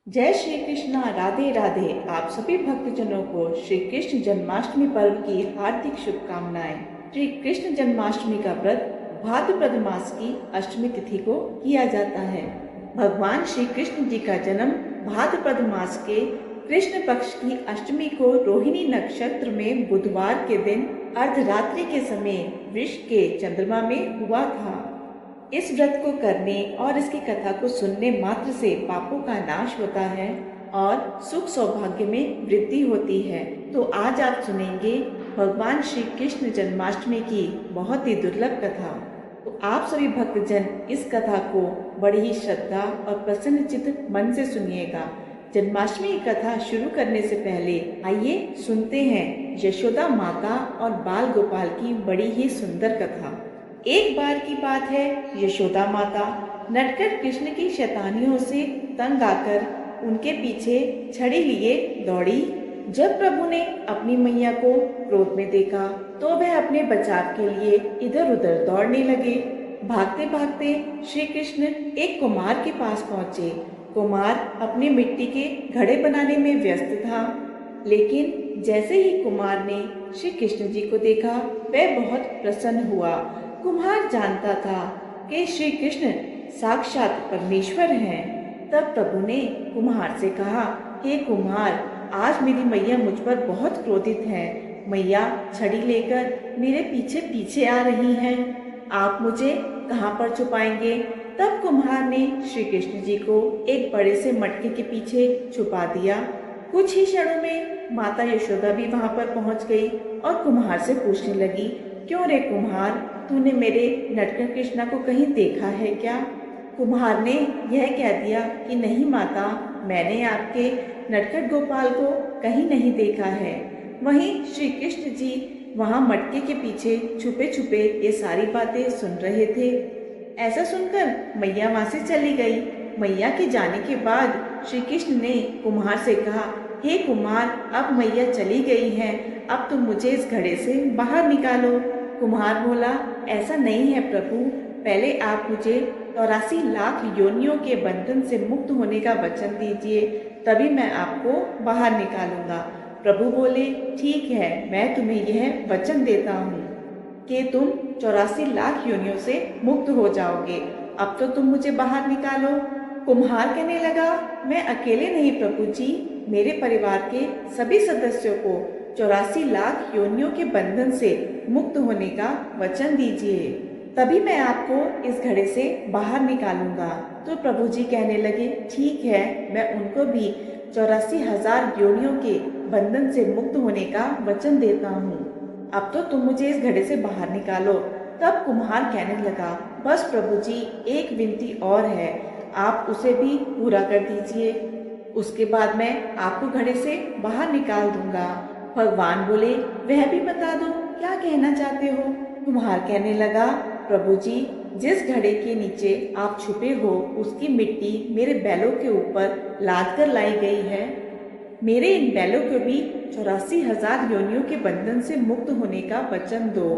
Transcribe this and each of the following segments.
जय श्री कृष्णा, राधे राधे। आप सभी भक्तजनों को श्री कृष्ण जन्माष्टमी पर्व की हार्दिक शुभकामनाएं। श्री कृष्ण जन्माष्टमी का व्रत भाद्रपद मास की अष्टमी तिथि को किया जाता है। भगवान श्री कृष्ण जी का जन्म भाद्रपद मास के कृष्ण पक्ष की अष्टमी को रोहिणी नक्षत्र में बुधवार के दिन अर्धरात्रि के समय वृष के चंद्रमा में हुआ था। इस व्रत को करने और इसकी कथा को सुनने मात्र से पापों का नाश होता है और सुख सौभाग्य में वृद्धि होती है। तो आज आप सुनेंगे भगवान श्री कृष्ण जन्माष्टमी की बहुत ही दुर्लभ कथा। तो आप सभी भक्तजन इस कथा को बड़ी ही श्रद्धा और प्रसन्नचित्त मन से सुनिएगा। जन्माष्टमी की कथा शुरू करने से पहले आइए सुनते हैं यशोदा माता और बाल गोपाल की बड़ी ही सुंदर कथा। एक बार की बात है, यशोदा माता नटखट कृष्ण की शैतानियों से तंग आकर उनके पीछे छड़ी लिए दौड़ी। जब प्रभु ने अपनी मैया को क्रोध में देखा तो वह अपने बचाव के लिए इधर उधर दौड़ने लगे। भागते भागते श्री कृष्ण एक कुम्हार के पास पहुंचे। कुम्हार अपनी मिट्टी के घड़े बनाने में व्यस्त था, लेकिन जैसे ही कुम्हार ने श्री कृष्ण जी को देखा वह बहुत प्रसन्न हुआ। कुम्हार जानता था कि श्री कृष्ण साक्षात परमेश्वर हैं। तब प्रभु ने कुम्हार से कहा, हे कुम्हार, आज मेरी मैया मुझ पर बहुत क्रोधित है। मैया छड़ी लेकर मेरे पीछे पीछे आ रही हैं। आप मुझे कहाँ पर छुपाएंगे? तब कुम्हार ने श्री कृष्ण जी को एक बड़े से मटके के पीछे छुपा दिया। कुछ ही क्षणों में माता यशोदा भी वहां पर पहुंच गई और कुम्हार से पूछने लगी, क्यों रे कुम्हार, तूने मेरे नटखट कृष्णा को कहीं देखा है क्या? कुम्हार ने यह कह दिया कि नहीं माता, मैंने आपके नटखट गोपाल को कहीं नहीं देखा है। वहीं श्री कृष्ण जी वहां मटके के पीछे छुपे छुपे ये सारी बातें सुन रहे थे। ऐसा सुनकर मैया वहां से चली गई। मैया के जाने के बाद श्री कृष्ण ने कुम्हार से कहा, हे कुम्हार, अब मैया चली गई हैं, अब तुम मुझे इस घड़े से बाहर निकालो। कुम्हार बोला, ऐसा नहीं है प्रभु, पहले आप मुझे 84 लाख योनियों के बंधन से मुक्त होने का वचन दीजिए, तभी मैं आपको बाहर निकालूंगा। प्रभु बोले, ठीक है, मैं तुम्हें यह वचन देता हूँ कि तुम 84 लाख योनियों से मुक्त हो जाओगे। अब तो तुम मुझे बाहर निकालो। कुम्हार कहने लगा, मैं अकेले नहीं प्रभु जी, मेरे परिवार के सभी सदस्यों को 84 लाख योनियों के बंधन से मुक्त होने का वचन दीजिए, तभी मैं आपको इस घड़े से बाहर निकालूंगा। तो प्रभु जी कहने लगे, ठीक है, मैं उनको भी 84,000 योनियों के बंधन से मुक्त होने का वचन देता हूँ। अब तो तुम मुझे इस घड़े से बाहर निकालो। तब कुम्हार कहने लगा, बस प्रभु जी, एक विनती और है, आप उसे भी पूरा कर दीजिए, उसके बाद मैं आपको घड़े से बाहर निकाल दूंगा। भगवान बोले, वह भी बता दो, क्या कहना चाहते हो? कुम्हार कहने लगा, प्रभु जी, जिस घड़े के नीचे आप छुपे हो उसकी मिट्टी मेरे बैलों के ऊपर लाद कर लाई गई है। मेरे इन बैलों को भी 84,000 योनियों के बंधन से मुक्त होने का वचन दो।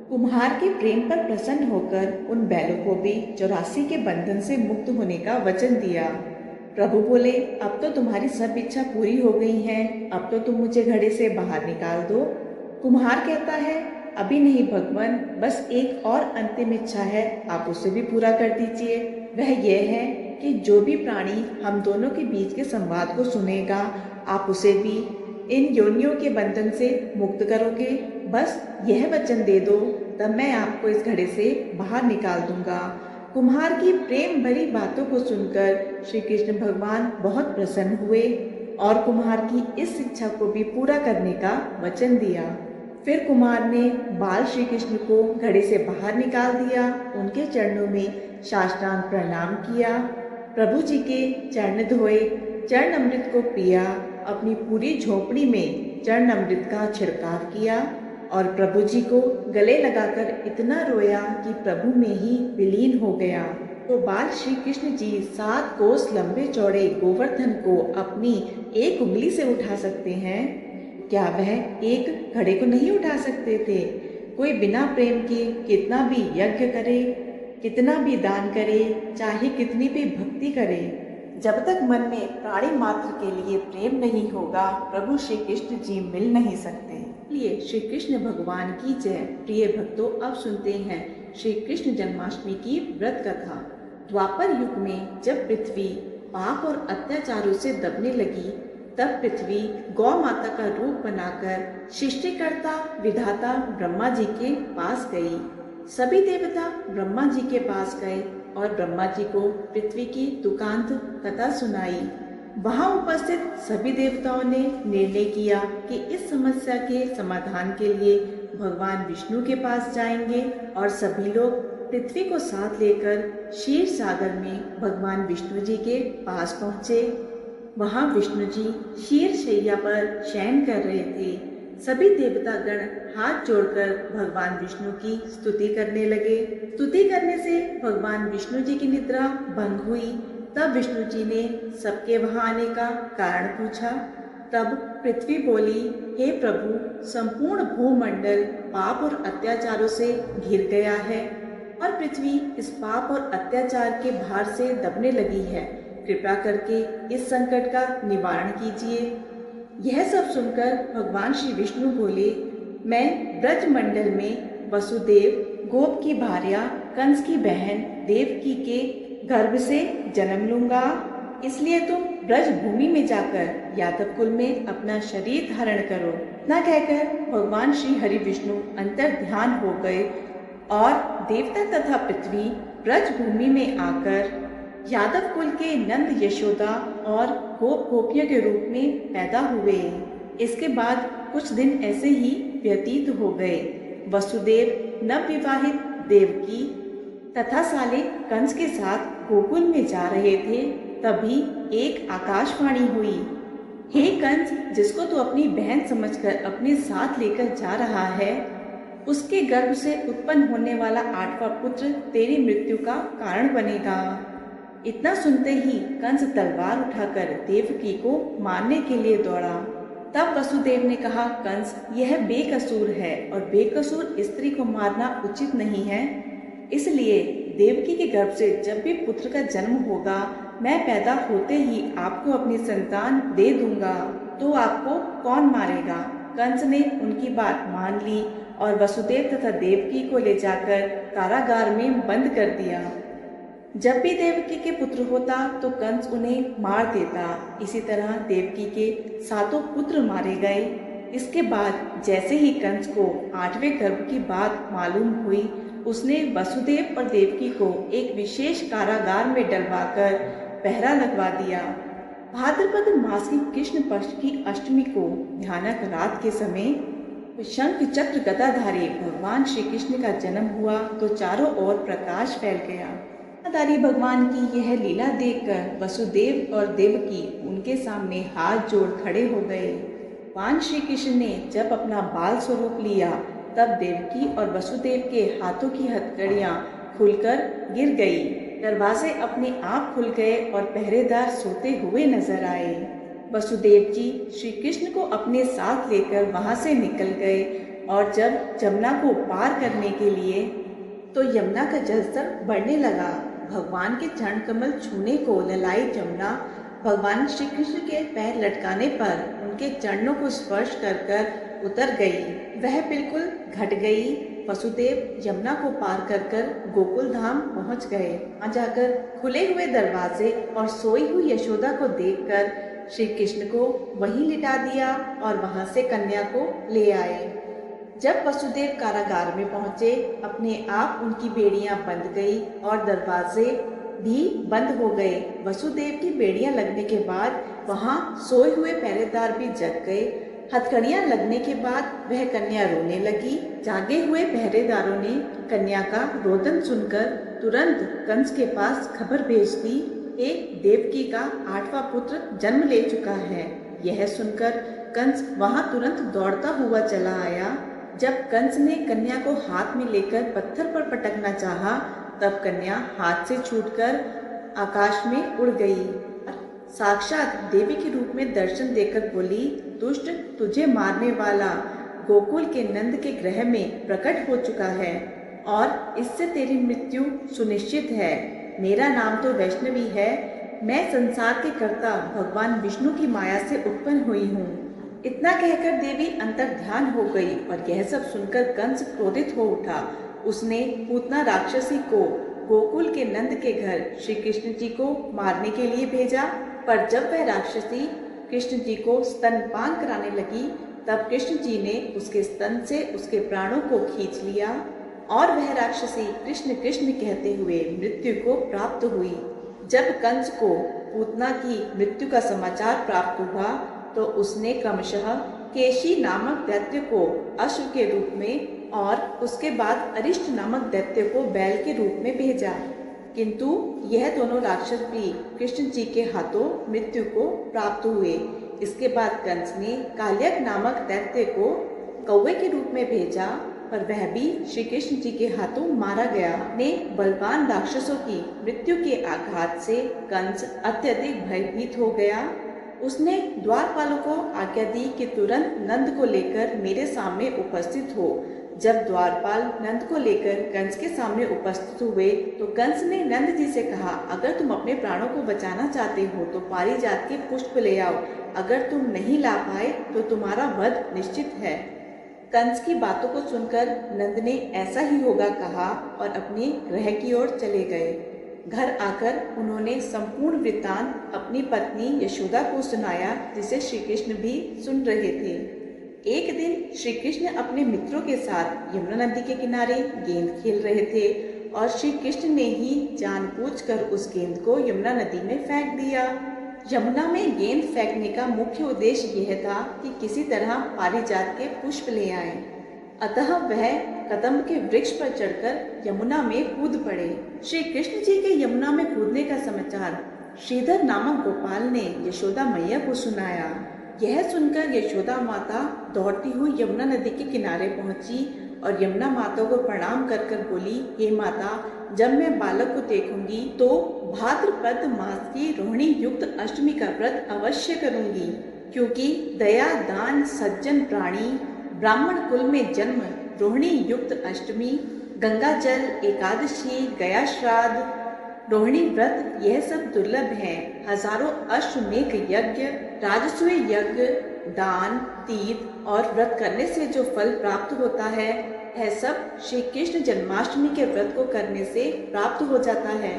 कुम्हार के प्रेम पर प्रसन्न होकर उन बैलों को भी 84 के बंधन से मुक्त होने का वचन दिया। प्रभु बोले, अब तो तुम्हारी सब इच्छा पूरी हो गई है, अब तो तुम मुझे घड़े से बाहर निकाल दो। कुम्हार कहता है, अभी नहीं भगवान, बस एक और अंतिम इच्छा है, आप उसे भी पूरा कर दीजिए। वह यह है कि जो भी प्राणी हम दोनों के बीच के संवाद को सुनेगा, आप उसे भी इन योनियों के बंधन से मुक्त करोगे। बस यह वचन दे दो, तब मैं आपको इस घड़े से बाहर निकाल दूंगा। कुम्हार की प्रेम भरी बातों को सुनकर श्री कृष्ण भगवान बहुत प्रसन्न हुए और कुम्हार की इस इच्छा को भी पूरा करने का वचन दिया। फिर कुम्हार ने बाल श्री कृष्ण को घड़े से बाहर निकाल दिया, उनके चरणों में साष्टांग प्रणाम किया, प्रभु जी के चरण धोए, चरण अमृत को पिया, अपनी पूरी झोपड़ी में चरण अमृत का छिड़काव किया और प्रभु जी को गले लगाकर इतना रोया कि प्रभु में ही विलीन हो गया। तो बाल श्री कृष्ण जी 7 कोस लंबे चौड़े गोवर्धन को अपनी एक उंगली से उठा सकते हैं। क्या वह एक घड़े को नहीं उठा सकते थे? कोई बिना प्रेम के कितना भी यज्ञ करे, कितना भी दान करे, चाहे कितनी भी भक्ति करे, जब तक मन में प्राणी मात्र के लिए प्रेम नहीं होगा, प्रभु श्री कृष्ण जी मिल नहीं सकते। इसलिए श्री कृष्ण भगवान की जय। प्रिय भक्तों, अब सुनते हैं श्री कृष्ण जन्माष्टमी की व्रत कथा। द्वापर युग में जब पृथ्वी पाप और अत्याचारों से दबने लगी, तब पृथ्वी गौ माता का रूप बनाकर सृष्टिकर्ता विधाता ब्रह्मा जी के पास गई। सभी देवता ब्रह्मा जी के पास गए और ब्रह्मा जी को पृथ्वी की दुखांत कथा सुनाई। वहां उपस्थित सभी देवताओं ने निर्णय किया कि इस समस्या के समाधान के लिए भगवान विष्णु के पास जाएंगे और सभी लोग पृथ्वी को साथ लेकर क्षीर सागर में भगवान विष्णु जी के पास पहुँचे। वहाँ विष्णु जी क्षीर शैया पर शयन कर रहे थे। सभी देवतागण हाथ जोड़कर भगवान विष्णु की स्तुति करने लगे। स्तुति करने से भगवान विष्णु जी की निद्रा भंग हुई। तब विष्णु जी ने सबके वहां आने का कारण पूछा। तब पृथ्वी बोली, हे प्रभु, संपूर्ण भूमंडल पाप और अत्याचारों से घिर गया है और पृथ्वी इस पाप और अत्याचार के भार से दबने लगी है। कृपा करके इस संकट का निवारण कीजिए। यह सब सुनकर भगवान श्री विष्णु बोले, मैं ब्रज मंडल में वसुदेव गोप की भार्या कंस की बहन देवकी के गर्भ से जन्म लूंगा। इसलिए तुम ब्रज भूमि में जाकर यादव कुल में अपना शरीर धारण करो। न कहकर भगवान श्री हरि विष्णु अंतर ध्यान हो गए और देवता तथा पृथ्वी ब्रज भूमि में आकर यादव कुल के नंद यशोदा और गोप गोपियों के रूप में पैदा हुए। इसके बाद कुछ दिन ऐसे ही व्यतीत हो गए। वसुदेव नवविवाहित देवकी तथा साले कंस के साथ गोकुल में जा रहे थे। तभी एक आकाशवाणी हुई, हे कंस, जिसको तू अपनी बहन समझकर अपने साथ लेकर जा रहा है, उसके गर्भ से उत्पन्न होने वाला 8वां पुत्र तेरी मृत्यु का कारण बनेगा। इतना सुनते ही कंस तलवार उठाकर देवकी को मारने के लिए दौड़ा। तब वसुदेव ने कहा, कंस, यह बेकसूर है और बेकसूर स्त्री को मारना उचित नहीं है। इसलिए देवकी के गर्भ से जब भी पुत्र का जन्म होगा, मैं पैदा होते ही आपको अपनी संतान दे दूंगा, तो आपको कौन मारेगा। कंस ने उनकी बात मान ली और वसुदेव तथा देवकी को ले जाकर कारागार में बंद कर दिया। जब भी देवकी के पुत्र होता तो कंस उन्हें मार देता। इसी तरह देवकी के 7 पुत्र मारे गए। इसके बाद जैसे ही कंस को 8वें गर्भ की बात मालूम हुई, उसने वसुदेव और देवकी को एक विशेष कारागार में डलवाकर पहरा लगवा दिया। भाद्रपद मास की कृष्ण पक्ष की अष्टमी को भयानक रात के समय शंख चक्र गदाधारी भगवान श्री कृष्ण का जन्म हुआ तो चारों ओर प्रकाश फैल गया। गदाधारी भगवान की यह लीला देखकर वसुदेव और देवकी उनके सामने हाथ जोड़ खड़े हो गए। भगवान श्री कृष्ण ने जब अपना बाल स्वरूप लिया, तब देवकी और वसुदेव के हाथों की हथकड़ियां खुलकर गिर गई। दरवाजे अपने आप खुल गए और पहरेदार सोते हुए नजर आए। वसुदेव जी श्री कृष्ण को अपने साथ लेकर वहां से निकल गए और जब जमुना को पार करने के लिए तो यमुना का जलस्तर बढ़ने लगा। भगवान के चरण कमल छूने को ललाई जमुना भगवान श्री कृष्ण के पैर लटकाने पर उनके चरणों को स्पर्श कर कर उतर गई। वह बिल्कुल घट गई। वसुदेव यमुना को पार कर कर गोकुल धाम पहुंच गए। वहां जाकर खुले हुए दरवाजे और सोई हुई यशोदा को देखकर श्री कृष्ण को वहीं लिटा दिया और वहां से कन्या को ले आए। जब वसुदेव कारागार में पहुंचे, अपने आप उनकी बेड़ियां बंद गई और दरवाजे भी बंद हो गए। वसुदेव की बेड़ियां लगने के बाद वहां सोए हुए पहरेदार भी जग गए। हथकड़ियां लगने के बाद वह कन्या रोने लगी। जागे हुए पहरेदारों ने कन्या का रोदन सुनकर तुरंत कंस के पास खबर भेज दी, हे देवकी का 8वां पुत्र जन्म ले चुका है। यह सुनकर कंस वहां तुरंत दौड़ता हुआ चला आया। जब कंस ने कन्या को हाथ में लेकर पत्थर पर पटकना चाहा, तब कन्या हाथ से छूटकर आकाश में उड़ गई। साक्षात देवी के रूप में दर्शन देकर बोली, दुष्ट, तुझे मारने वाला गोकुल के नंद के ग्रह में प्रकट हो चुका है और इससे तेरी मृत्यु सुनिश्चित है। मेरा नाम तो वैष्णवी है, मैं संसार के कर्ता भगवान विष्णु की माया से उत्पन्न हुई हूँ। इतना कहकर देवी अंतर ध्यान हो गई और यह सब सुनकर कंस क्रोधित हो उठा। उसने पूतना राक्षसी को गोकुल के नंद के घर श्री कृष्ण जी को मारने के लिए भेजा। पर जब वह राक्षसी कृष्ण जी को स्तनपान कराने लगी, तब कृष्ण जी ने उसके स्तन से उसके प्राणों को खींच लिया और वह राक्षसी कृष्ण कृष्ण कहते हुए मृत्यु को प्राप्त हुई। जब कंस को पूतना की मृत्यु का समाचार प्राप्त हुआ, तो उसने क्रमशः केशी नामक दैत्य को अश्व के रूप में और उसके बाद अरिष्ट नामक दैत्य को बैल के रूप में भेजा। किंतु यह दोनों राक्षस भी कृष्ण जी के हाथों मृत्यु को प्राप्त हुए। इसके बाद कंस ने काल्यक नामक दैत्य को कौवे के रूप में भेजा, पर वह भी श्री कृष्ण जी के हाथों मारा गया। ने बलवान राक्षसों की मृत्यु के आघात से कंस अत्यधिक भयभीत हो गया। उसने द्वारपालों को आज्ञा दी कि तुरंत नंद को लेकर मेरे सामने उपस्थित हो। जब द्वारपाल नंद को लेकर कंस के सामने उपस्थित हुए, तो कंस ने नंद जी से कहा, अगर तुम अपने प्राणों को बचाना चाहते हो तो पारिजात के पुष्प ले आओ। अगर तुम नहीं ला पाए तो तुम्हारा वध निश्चित है। कंस की बातों को सुनकर नंद ने ऐसा ही होगा कहा और अपने गृह की ओर चले गए। घर आकर उन्होंने संपूर्ण वृत्तांत अपनी पत्नी यशोदा को सुनाया, जिसे श्री कृष्ण भी सुन रहे थे। एक दिन श्री कृष्ण अपने मित्रों के साथ यमुना नदी के किनारे गेंद खेल रहे थे और श्री कृष्ण ने ही जानबूझकर उस गेंद को यमुना नदी में फेंक दिया। यमुना में गेंद फेंकने का मुख्य उद्देश्य यह था कि किसी तरह पारिजात के पुष्प ले आए। अतः वह कदम्ब के वृक्ष पर चढ़कर यमुना में कूद पड़े। श्री कृष्ण जी के यमुना में कूदने का समाचार श्रीधर नामक गोपाल ने यशोदा मैया को सुनाया। यह सुनकर यशोदा माता दौड़ती हुई यमुना नदी के किनारे पहुंची और यमुना माता को प्रणाम कर कर बोली, हे माता, जब मैं बालक को देखूंगी तो भाद्रपद मास की रोहिणी युक्त अष्टमी का व्रत अवश्य करूंगी, क्योंकि दया दान सज्जन प्राणी ब्राह्मण कुल में जन्म, रोहिणी युक्त अष्टमी, गंगा जल एकादशी, गया श्राद्ध, रोहिणी व्रत, यह सब दुर्लभ है। हजारों अश्वमेघ यज्ञ, राजसूय यज्ञ, दान, तीर्थ और व्रत करने से जो फल प्राप्त होता है, यह सब श्री कृष्ण जन्माष्टमी के व्रत को करने से प्राप्त हो जाता है।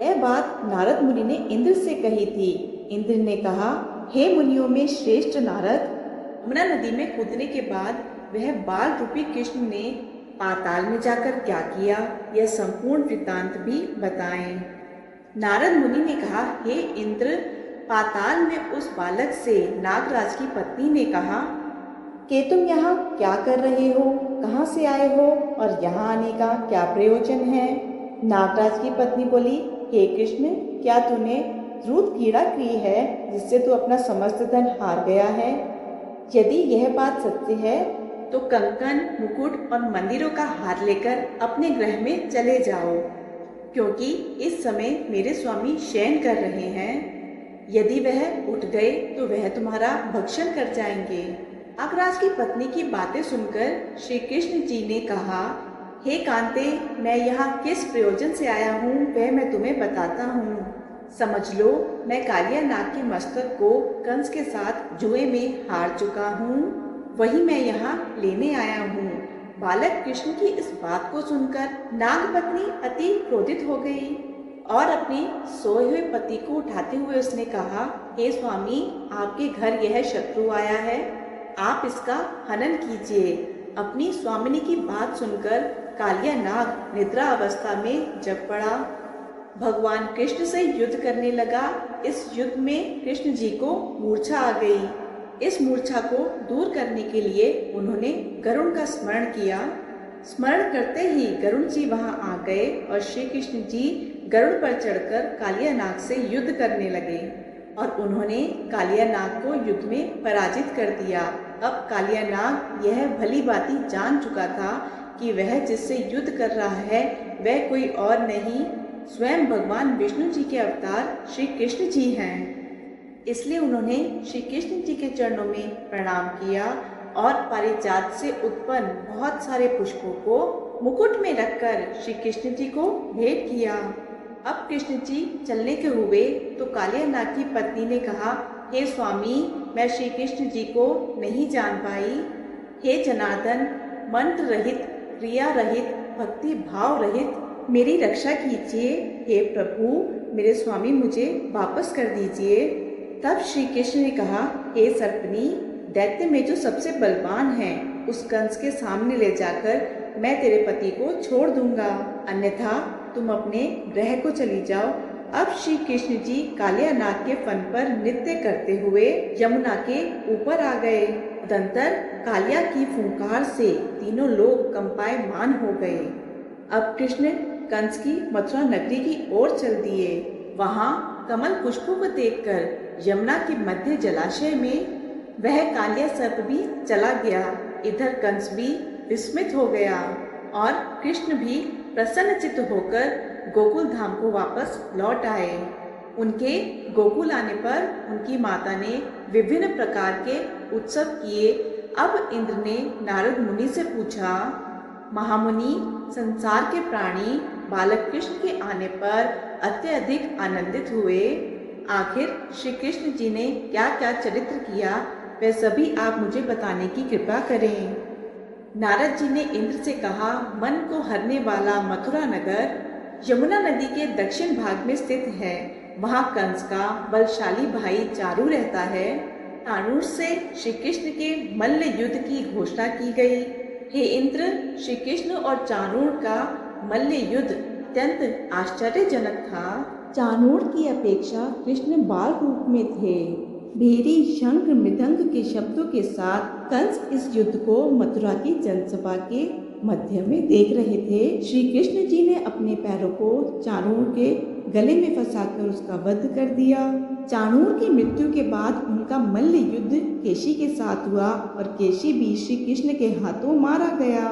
यह बात नारद मुनि ने इंद्र से कही थी। इंद्र ने कहा, हे मुनियों में श्रेष्ठ नारद, यमुना नदी में कूदने के बाद वह बाल रूपी कृष्ण ने पाताल में जाकर क्या किया, यह संपूर्ण वृत्तांत भी बताएं। नारद मुनि ने कहा, हे इंद्र, पाताल में उस बालक से नागराज की पत्नी ने कहा कि तुम यहाँ क्या कर रहे हो, कहाँ से आए हो और यहाँ आने का क्या प्रयोजन है। नागराज की पत्नी बोली, हे कृष्ण, क्या तूने द्रुत क्रीड़ा की है जिससे तू अपना समस्त धन हार गया है? यदि यह बात सत्य है तो कंकन, मुकुट और मंदिरों का हार लेकर अपने गृह में चले जाओ, क्योंकि इस समय मेरे स्वामी शयन कर रहे हैं। यदि वह उठ गए तो वह तुम्हारा भक्षण कर जाएंगे। नागराज की पत्नी की बातें सुनकर श्री कृष्ण जी ने कहा, हे कांते, मैं यहाँ किस प्रयोजन से आया हूँ वह मैं तुम्हें बताता हूँ। समझ लो, मैं कालिया नाग के मस्तक को कंस के साथ जुए में हार चुका हूँ, वही मैं यहाँ लेने आया हूँ। बालक कृष्ण की इस बात को सुनकर नागपत्नी अति क्रोधित हो गई और अपने सोए हुए पति को उठाते हुए उसने कहा, हे स्वामी, आपके घर यह शत्रु आया है, आप इसका हनन कीजिए। अपनी स्वामिनी की बात सुनकर कालिया नाग निद्रा अवस्था में जग पड़ा। भगवान कृष्ण से युद्ध करने लगा। इस युद्ध में कृष्ण जी को मूर्छा आ गई। इस मूर्छा को दूर करने के लिए उन्होंने गरुड़ का स्मरण किया। स्मरण करते ही गरुड़ जी वहां आ गए और श्री कृष्ण जी गरुड़ पर चढ़कर कालिया नाग से युद्ध करने लगे और उन्होंने कालिया नाग को युद्ध में पराजित कर दिया। अब कालिया नाग यह भली भांति जान चुका था कि वह जिससे युद्ध कर रहा है वह कोई और नहीं, स्वयं भगवान विष्णु जी के अवतार श्री कृष्ण जी हैं। इसलिए उन्होंने श्री कृष्ण जी के चरणों में प्रणाम किया और पारिजात से उत्पन्न बहुत सारे पुष्पों को मुकुट में रखकर श्री कृष्ण जी को भेंट किया। अब कृष्ण जी चलने के हुए तो कालिया नाग की पत्नी ने कहा, हे स्वामी, मैं श्री कृष्ण जी को नहीं जान पाई। हे जनार्दन, मंत्र रहित, क्रिया रहित, भक्ति भाव रहित मेरी रक्षा कीजिए। हे प्रभु, मेरे स्वामी मुझे वापस कर दीजिए। तब श्री कृष्ण ने कहा, हे सर्पनी, दैत्य में जो सबसे बलवान है उस कंस के सामने ले जाकर मैं तेरे पति को छोड़ दूंगा, अन्यथा तुम अपने ग्रह को चली जाओ। अब श्री कृष्ण जी कालिया नाग के फन पर नृत्य करते हुए यमुना के ऊपर आ गए। तदंतर कालिया की फुंकार से तीनों लोग कंपायमान हो गए। अब कृष्ण कंस की मथुरा नगरी की ओर चल दिए। वहां कमल पुष्पों को देखकर यमुना के मध्य जलाशय में वह कालिया सर्प भी चला गया। इधर कंस भी विस्मित हो गया और कृष्ण भी प्रसन्नचित्त होकर गोकुल धाम को वापस लौट आए। उनके गोकुल आने पर उनकी माता ने विभिन्न प्रकार के उत्सव किए। अब इंद्र ने नारद मुनि से पूछा, महामुनि, संसार के प्राणी बालक कृष्ण के आने पर अत्यधिक आनंदित हुए। आखिर श्री कृष्ण जी ने क्या क्या चरित्र किया, वह सभी आप मुझे बताने की कृपा करें। नारद जी ने इंद्र से कहा, मन को हरने वाला मथुरा नगर यमुना नदी के दक्षिण भाग में स्थित है। वहाँ कंस का बलशाली भाई चारू रहता है। चाणूर से श्री कृष्ण के मल्ल युद्ध की घोषणा की गई। हे इंद्र, श्री कृष्ण और चाणूर का मल्ल युद्ध अत्यंत आश्चर्यजनक था। चाणूर की अपेक्षा कृष्ण बाल रूप में थे। भेरी, शंख, मृदंग के शब्दों के साथ कंस इस युद्ध को मथुरा की जनसभा के मध्य में देख रहे थे। श्री कृष्ण जी ने अपने पैरों को चाणूर के गले में फंसाकर उसका वध कर दिया। चाणूर की मृत्यु के बाद उनका मल्ल युद्ध केशी के साथ हुआ और केशी भी श्री कृष्ण के हाथों मारा गया।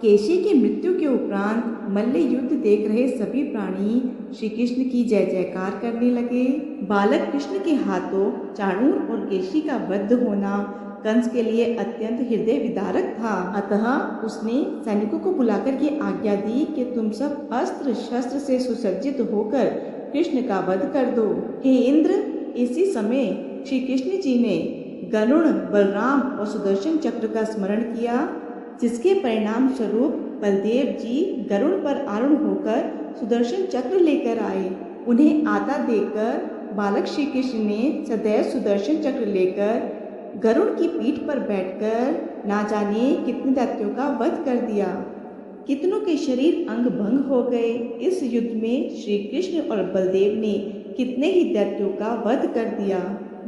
केशी की मृत्यु के उपरांत मल्ल युद्ध देख रहे सभी प्राणी श्री कृष्ण की जय जयकार करने लगे। बालक कृष्ण के हाथों चाणूर और केशी का वध होना कंस के लिए अत्यंत हृदय विदारक था। अतः उसने सैनिकों को बुलाकर ये आज्ञा दी कि तुम सब अस्त्र शस्त्र से सुसज्जित होकर कृष्ण का वध कर दो। हे इंद्र, इसी समय श्री कृष्ण जी ने गरुड़, बलराम और सुदर्शन चक्र का स्मरण किया, जिसके परिणाम स्वरूप बलदेव जी गरुड़ पर आरूढ़ होकर सुदर्शन चक्र लेकर आए। उन्हें आता देखकर बालक श्री कृष्ण ने सदैव सुदर्शन चक्र लेकर गरुड़ की पीठ पर बैठकर ना जाने कितने दैत्यों का वध कर दिया। कितनों के शरीर अंग भंग हो गए। इस युद्ध में श्री कृष्ण और बलदेव ने कितने ही दैत्यों का वध कर दिया।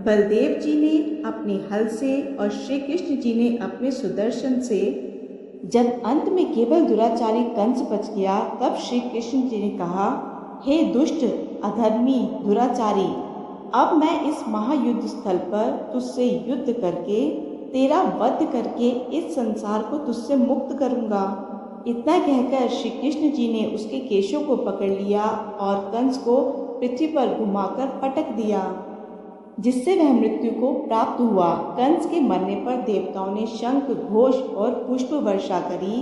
बलदेव जी ने अपने हल से और श्री कृष्ण जी ने अपने सुदर्शन से। जब अंत में केवल दुराचारी कंस बच गया, तब श्री कृष्ण जी ने कहा, हे दुष्ट, अधर्मी, दुराचारी, अब मैं इस महायुद्ध स्थल पर तुझसे युद्ध करके तेरा वध करके इस संसार को तुझसे मुक्त करूंगा। इतना कहकर श्री कृष्ण जी ने उसके केशों को पकड़ लिया और कंस को पृथ्वी पर घुमाकर पटक दिया, जिससे वह मृत्यु को प्राप्त हुआ। कंस के मरने पर देवताओं ने शंख, घोष और पुष्प वर्षा करी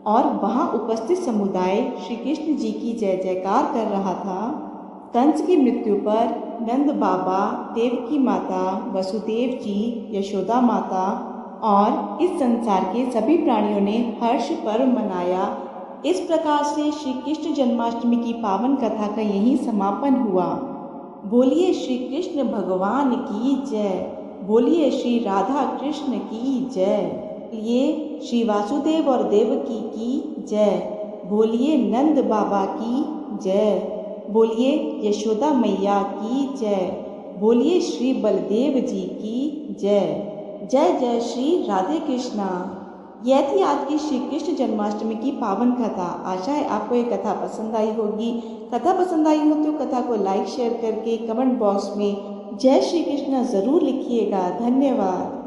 और वहां उपस्थित समुदाय श्री कृष्ण जी की जय जयकार कर रहा था। कंस की मृत्यु पर नंद बाबा, देवकी माता, वसुदेव जी, यशोदा माता और इस संसार के सभी प्राणियों ने हर्ष पर्व मनाया। इस प्रकार से श्री कृष्ण जन्माष्टमी की पावन कथा का यही समापन हुआ। बोलिए श्री कृष्ण भगवान की जय। बोलिए श्री राधा कृष्ण की जय। बोलिए श्री वासुदेव और देवकी की जय। बोलिए नंद बाबा की जय। बोलिए यशोदा मैया की जय। बोलिए श्री बलदेव जी की जय। जय जय श्री राधे कृष्णा। यह थी आज की श्री कृष्ण जन्माष्टमी की पावन कथा। आशा है आपको ये कथा पसंद आई होगी। कथा पसंद आई हो तो कथा को लाइक शेयर करके कमेंट बॉक्स में जय श्री कृष्ण जरूर लिखिएगा। धन्यवाद।